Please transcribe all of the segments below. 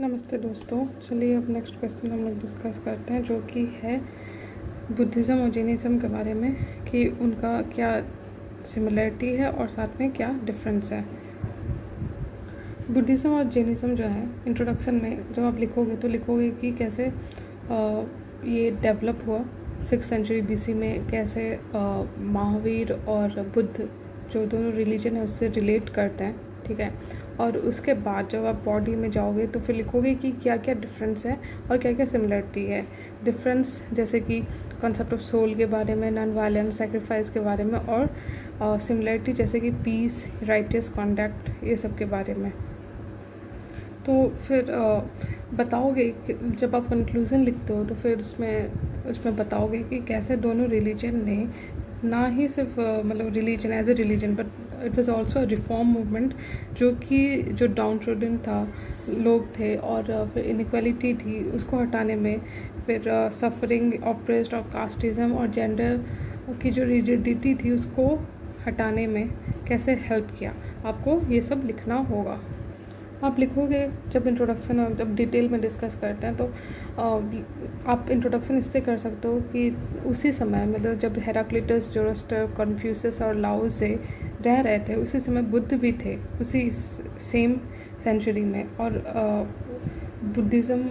नमस्ते दोस्तों, चलिए अब नेक्स्ट क्वेश्चन हम लोग डिस्कस करते हैं, जो कि है बुद्धिज़्म और जैनिज़्म के बारे में कि उनका क्या सिमिलरिटी है और साथ में क्या डिफरेंस है। बुद्धिज़्म और जैनिज़्म जो है, इंट्रोडक्शन में जब आप लिखोगे तो लिखोगे कि कैसे ये डेवलप हुआ 6th सेंचुरी BC में, कैसे महावीर और बुद्ध जो दोनों रिलीजन है उससे रिलेट करते हैं, ठीक है। और उसके बाद जब आप बॉडी में जाओगे तो फिर लिखोगे कि क्या क्या डिफरेंस है और क्या क्या सिमिलरिटी है। डिफरेंस जैसे कि कॉन्सेप्ट ऑफ सोल के बारे में, नॉन वायलेंस, सेक्रीफाइस के बारे में, और सिमिलरिटी जैसे कि पीस, राइटियस कॉन्डक्ट, ये सब के बारे में। तो फिर बताओगे कि जब आप कंक्लूज़न लिखते हो तो फिर उसमें बताओगे कि कैसे दोनों रिलीजन ने ना ही सिर्फ मतलब religion as a religion, but it was also a reform movement, जो डाउन ट्रोडन था लोग थे और फिर इनइक्वालिटी थी उसको हटाने में, फिर सफरिंग, ऑप्रेस्ड और कास्टिज़म और जेंडर की जो रिजिडिटी थी उसको हटाने में कैसे हेल्प किया। आपको ये सब लिखना होगा। आप लिखोगे जब इंट्रोडक्शन और जब डिटेल में डिस्कस करते हैं तो आप इंट्रोडक्शन इससे कर सकते हो कि उसी समय मतलब जब हेराक्लिटस, जोरोस्टर, कन्फ्यूशियस और लाओ से रह रहे थे उसी समय बुद्ध भी थे उसी सेम सेंचुरी में, और बुद्धिज़्म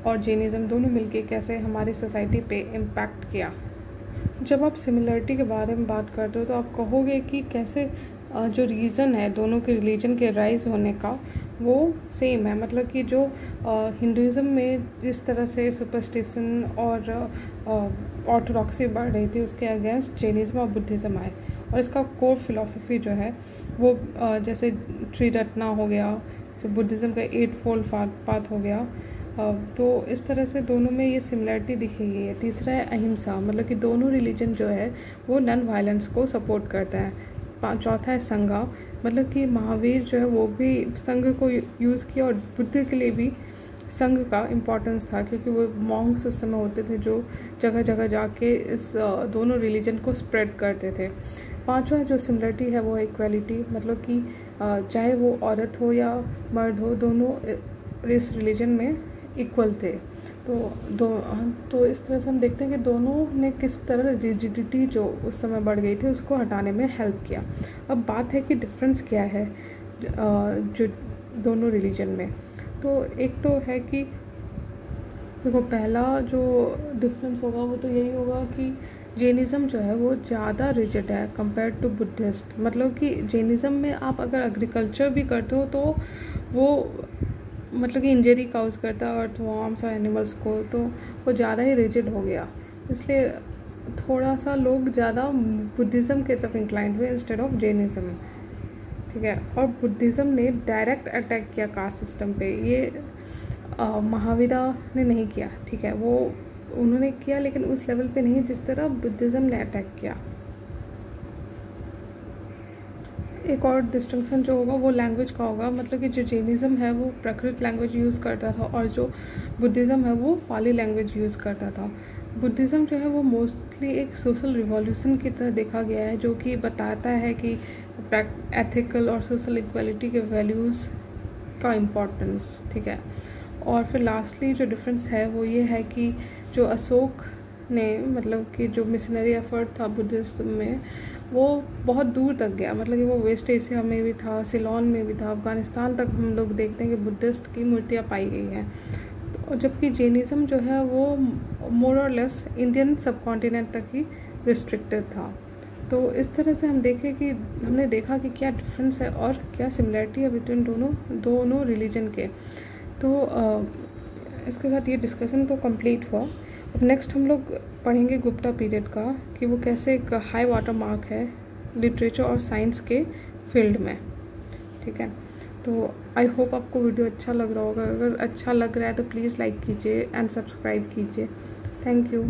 और जैनिज़्म दोनों मिलके कैसे हमारी सोसाइटी पे इम्पैक्ट किया। जब आप सिमिलरिटी के बारे में बात करते हो तो आप कहोगे कि कैसे जो रीज़न है दोनों के रिलीजन के राइज होने का वो सेम है। मतलब कि जो हिंदुज़म में जिस तरह से सुपरस्टिशन और ऑर्थोडॉक्सी बढ़ रही थी उसके अगेंस्ट जैनिज़्म और बुद्धिज़्म आए, और इसका कोर फिलॉसफी जो है वो जैसे त्रिरत्ना हो गया, फिर बुद्धिज़्म का 8-fold पाथ हो गया। तो इस तरह से दोनों में ये सिमिलरिटी दिखी गई है। तीसरा है अहिंसा, मतलब कि दोनों रिलीजन जो है वो नॉन वायलेंस को सपोर्ट करता है। चौथा है संघा, मतलब कि महावीर जो है वो भी संघ को यूज़ किया, और बुद्ध के लिए भी संघ का इम्पोर्टेंस था क्योंकि वो मॉन्क्स उस समय होते थे जो जगह जगह जाके इस दोनों रिलीजन को स्प्रेड करते थे। पांचवा जो सिमिलरिटी है वो है इक्वालिटी, मतलब कि चाहे वो औरत हो या मर्द हो, दोनों इस रिलीजन में इक्वल थे। तो इस तरह से हम देखते हैं कि दोनों ने किस तरह रिजिडिटी जो उस समय बढ़ गई थी उसको हटाने में हेल्प किया। अब बात है कि डिफरेंस क्या है जो दोनों रिलीजन में। तो एक तो है कि देखो, पहला जो डिफरेंस होगा वो तो यही होगा कि जैनिज़्म जो है वो ज़्यादा रिजिड है कंपेयर टू बुद्धिस्ट। मतलब कि जैनिज़्म में आप अगर एग्रीकल्चर भी करते हो तो वो मतलब कि इंजरी काउज करता है अर्थवॉर्म्स और एनिमल्स को, तो वो ज़्यादा ही रिजिड हो गया, इसलिए थोड़ा सा लोग ज़्यादा बुद्धिज़्म के तरफ इंक्लाइंड हुए इंस्टेड ऑफ जैनिज़्म, ठीक है। और बुद्धिज़्म ने डायरेक्ट अटैक किया कास्ट सिस्टम पे, ये महावीरा ने नहीं किया, ठीक है। वो उन्होंने किया लेकिन उस लेवल पे नहीं जिस तरह बुद्धिज़्म ने अटैक किया। एक और डिस्टिंक्शन जो होगा वो लैंग्वेज का होगा, मतलब कि जो जैनिज़्म है वो प्राकृत लैंग्वेज यूज़ करता था और जो बुद्धिज़्म है वो पाली लैंग्वेज यूज़ करता था। बुद्धिज़्म जो है वो मोस्टली एक सोशल रिवॉल्यूशन की तरह देखा गया है, जो कि बताता है कि एथिकल और सोशल इक्वालिटी के वैल्यूज़ का इम्पोर्टेंस, ठीक है। और फिर लास्टली जो डिफरेंस है वो ये है कि जो अशोक ने मतलब कि जो मिशनरी एफर्ट था बुद्धिज़्म में वो बहुत दूर तक गया, मतलब कि वो वेस्ट एशिया में भी था, सिलोन में भी था, अफ़गानिस्तान तक हम लोग देखते हैं कि बुद्धिस्ट की मूर्तियाँ पाई गई हैं। जबकि जैनिज़्म जो है वो मोर और लेस इंडियन सब कॉन्टिनेंट तक ही रिस्ट्रिक्टेड था। तो इस तरह से हमने देखा कि क्या डिफरेंस है और क्या सिमिलरिटी है बिटवीन दोनों रिलीजन के। तो इसके साथ ये डिस्कशन तो कंप्लीट हुआ। अब नेक्स्ट हम लोग पढ़ेंगे गुप्ता पीरियड का, कि वो कैसे एक हाई वाटर मार्क है लिटरेचर और साइंस के फील्ड में, ठीक है। तो आई होप आपको वीडियो अच्छा लग रहा होगा। अगर अच्छा लग रहा है तो प्लीज़ लाइक कीजिए एंड सब्सक्राइब कीजिए। Thank you.